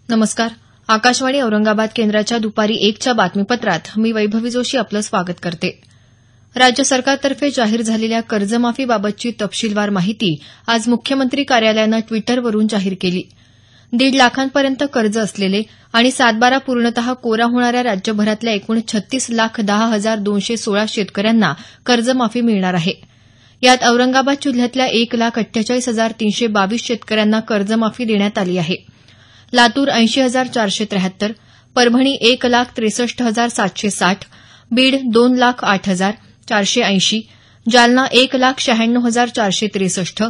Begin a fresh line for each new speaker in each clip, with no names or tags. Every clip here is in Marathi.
नमस्कार. आकाशवाणी औरंगाबाद केंद्राच्या दुपारी 1च्या बातमीपत्रात मी वैभवी जोशी आपलं स्वागत करते. राज्य सरकारतर्फे जाहीर झालेल्या कर्जमाफीबाबतची तपशीलवार माहिती आज मुख्यमंत्री कार्यालयानं ट्विटरवरून जाहीर केली. 1.5 लाखांपर्यंत कर्ज असलेले आणि सातबारा पूर्णतः कोरा होणाऱ्या राज्यभरातल्या एकूण 36,10,216 शेतकऱ्यांना कर्जमाफी मिळणार आहे. यात औरंगाबाद जिल्ह्यातल्या 1,48,322 शेतकऱ्यांना कर्जमाफी देण्यात आली आहे. लातूर 80,473, परभणी 1,63,760, बीड 2,08,480, जालना 1,96,463,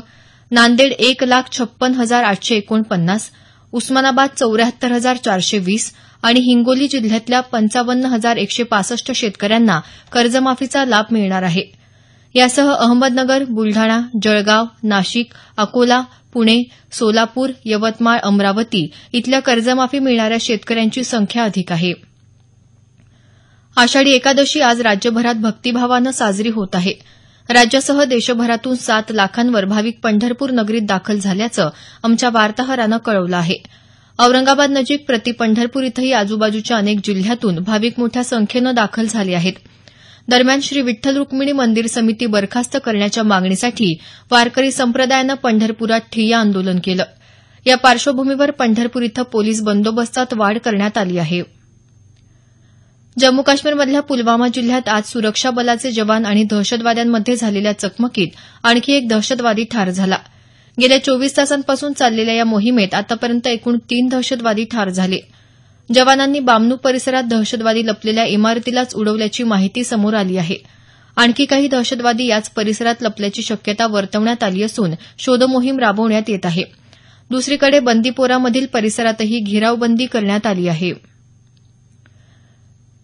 नांदेड 1,56,849, उस्मानाबाद 74,420 आणि हिंगोली जिल्ह्यातल्या 55,165 शेतकऱ्यांना कर्जमाफीचा लाभ मिळणार आहे. यासह अहमदनगर, बुलढाणा, जळगाव, नाशिक, अकोला, पुणे, सोलापूर, यवतमाळ, अमरावती इथल्या कर्जमाफी मिळणाऱ्या शेतकऱ्यांची संख्या अधिक आहे. आषाढी एकादशी आज राज्यभरात भक्तिभावानं साजरी होत आहे. राज्यासह देशभरातून 7 लाखांवर भाविक पंढरपूर नगरीत दाखल झाल्याचं आमच्या वार्ताहरानं कळवलं आहे. औरंगाबाद नजीक प्रति पंढरपूर इथंही आजूबाजूच्या अनेक जिल्ह्यातून भाविक मोठ्या संख्येनं दाखल झाले आहेत. दरम्यान श्री विठ्ठल रुक्मिणी मंदिर समिती बरखास्त करण्याच्या मागणीसाठी वारकरी संप्रदायानं पंढरपुरात ठिय्या आंदोलन केलं. या पार्श्वभूमीवर पंढरपूर इथं पोलीस बंदोबस्तात वाढ करण्यात आली आहे. जम्मू काश्मीरमधल्या पुलवामा जिल्ह्यात आज सुरक्षा बलाचे जवान आणि दहशतवाद्यांमध्ये झालेल्या चकमकीत आणखी एक दहशतवादी ठार झाला. गेल्या 24 तासांपासून चाललेल्या या मोहिमेत आतापर्यंत एकूण 3 दहशतवादी ठार झाले. जवानांनी बामनू परिसरात दहशतवादी लपलेल्या इमारतीलाच उडवल्याची माहिती समोर आली आहे. आणखी काही दहशतवादी याच परिसरात लपल्याची शक्यता वर्तवण्यात आली असून शोधमोहीम राबवण्यात येत आहे. दुसरीकडे बंदीपोरामधील परिसरातही घेरावबंदी करण्यात आली आहे.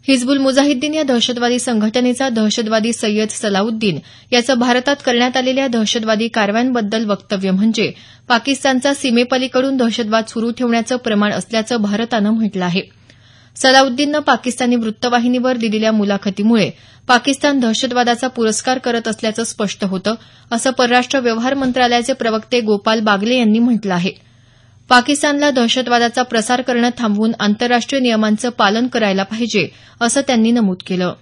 हिजबुल मुजाहिद्दीन या दहशतवादी संघटनेचा दहशतवादी सय्यद सलाउद्दीन याचं भारतात करण्यात आलेल्या दहशतवादी कारवायांबद्दल वक्तव्य म्हणजे पाकिस्तानचा सीमेपलीकडून दहशतवाद सुरू ठेवण्याचं प्रमाण असल्याचं भारतानं म्हटलं आहे. सलाउद्दीननं पाकिस्तानी वृत्तवाहिनीवर दिलेल्या मुलाखतीमुळे पाकिस्तान दहशतवादाचा पुरस्कार करत असल्याचं स्पष्ट होतं, असं परराष्ट्र व्यवहार मंत्रालयाचे प्रवक्ते गोपाल बागले यांनी म्हटलं आहे. पाकिस्तानला दहशतवादाचा प्रसार करणं थांबवून आंतरराष्ट्रीय नियमांचं पालन करायला पाहिजे असं त्यांनी नमूद केलं.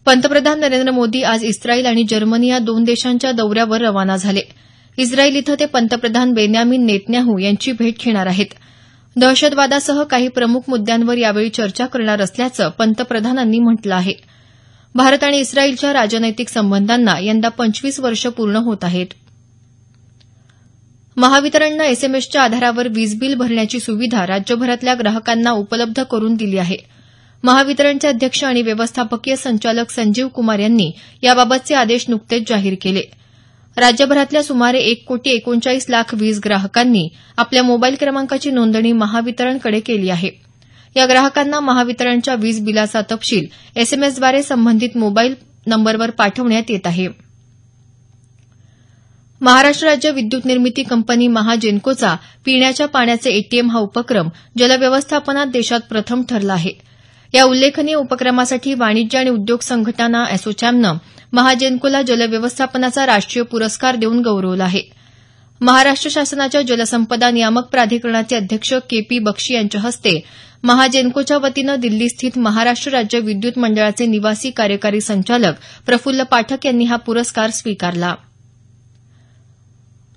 पंतप्रधान नरेंद्र मोदी आज इस्रायल आणि जर्मनी या 2 देशांच्या दौऱ्यावर रवाना झाले. इस्रायल इथं ते पंतप्रधान बेन्यामीन नेतन्याहू यांची भेट घेणार आहेत. दहशतवादासह काही प्रमुख मुद्द्यांवर यावेळी चर्चा करणार असल्याचं पंतप्रधानांनी म्हटलं आहे. भारत आणि इस्रायलच्या राजनैतिक संबंधांना यंदा 25 वर्ष पूर्ण होत आहेत. महावितरणनं एसएमएसच्या आधारावर वीज बिल भरण्याची सुविधा राज्यभरातल्या ग्राहकांना उपलब्ध करून दिली आहे. महावितरणचे अध्यक्ष आणि व्यवस्थापकीय संचालक संजीव कुमार यांनी याबाबतचे आदेश नुकतेच जाहीर केले. राज्यभरातल्या सुमारे 1,39,00,000 वीज ग्राहकांनी आपल्या मोबाईल क्रमांकाची नोंदणी महावितरणकडे केली आहे. या ग्राहकांना महावितरणच्या वीज बिलाचा तपशील एसएमएसद्वारे संबंधित मोबाईल नंबरवर पाठवण्यात येत आहे. महाराष्ट्र राज्य विद्युत निर्मिती कंपनी महाजेनकोचा पिण्याच्या पाण्याचे एटीएम हा उपक्रम जलव्यवस्थापनात देशात प्रथम ठरला आहे. या उल्लेखनीय उपक्रमासाठी वाणिज्य आणि उद्योग संघटना असोचॅमनं महाजेनकोला जलव्यवस्थापनाचा राष्ट्रीय पुरस्कार देऊन गौरवलं आहे. महाराष्ट्र शासनाच्या जलसंपदा नियामक प्राधिकरणाचे अध्यक्ष के.पी. बक्षी यांच्या हस्ते महाजेनकोच्या वतीनं दिल्लीस्थित महाराष्ट्र राज्य विद्युत मंडळाचे निवासी कार्यकारी संचालक प्रफुल्ल पाठक यांनी हा पुरस्कार स्वीकारला.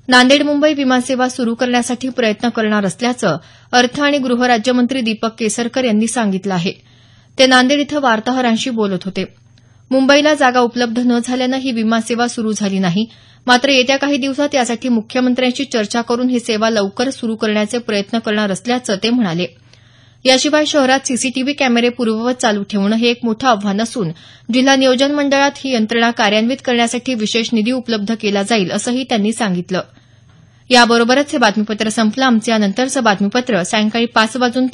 नांदेड मुंबई विमानसेवा सुरू करण्यासाठी प्रयत्न करणार असल्याचं अर्थ आणि गृह राज्यमंत्री दीपक केसरकर यांनी सांगितलं आहे. ते नांदेड इथं वार्ताहरांशी बोलत होते. मुंबईला जागा उपलब्ध न झाल्यानं ही विमानसेवा सुरू झाली नाही. मात्र येत्या काही दिवसात यासाठी मुख्यमंत्र्यांशी चर्चा करून ही सेवा लवकर सुरू करण्याचे प्रयत्न करणार असल्याचं ते म्हणाले. याशिवाय शहरात सीसीटीव्ही कॅमेरे पूर्ववत चालू ठेवणं हे एक मोठं आव्हान असून जिल्हा नियोजन मंडळात ही यंत्रणा कार्यान्वित करण्यासाठी विशेष निधी उपलब्ध केला जाईल असंही त्यांनी सांगितलं. याबरोबरच हे बातमीपत्र संपलं. आमचं यानंतरचं बातमीपत्र सायंकाळी 5:25 वाजून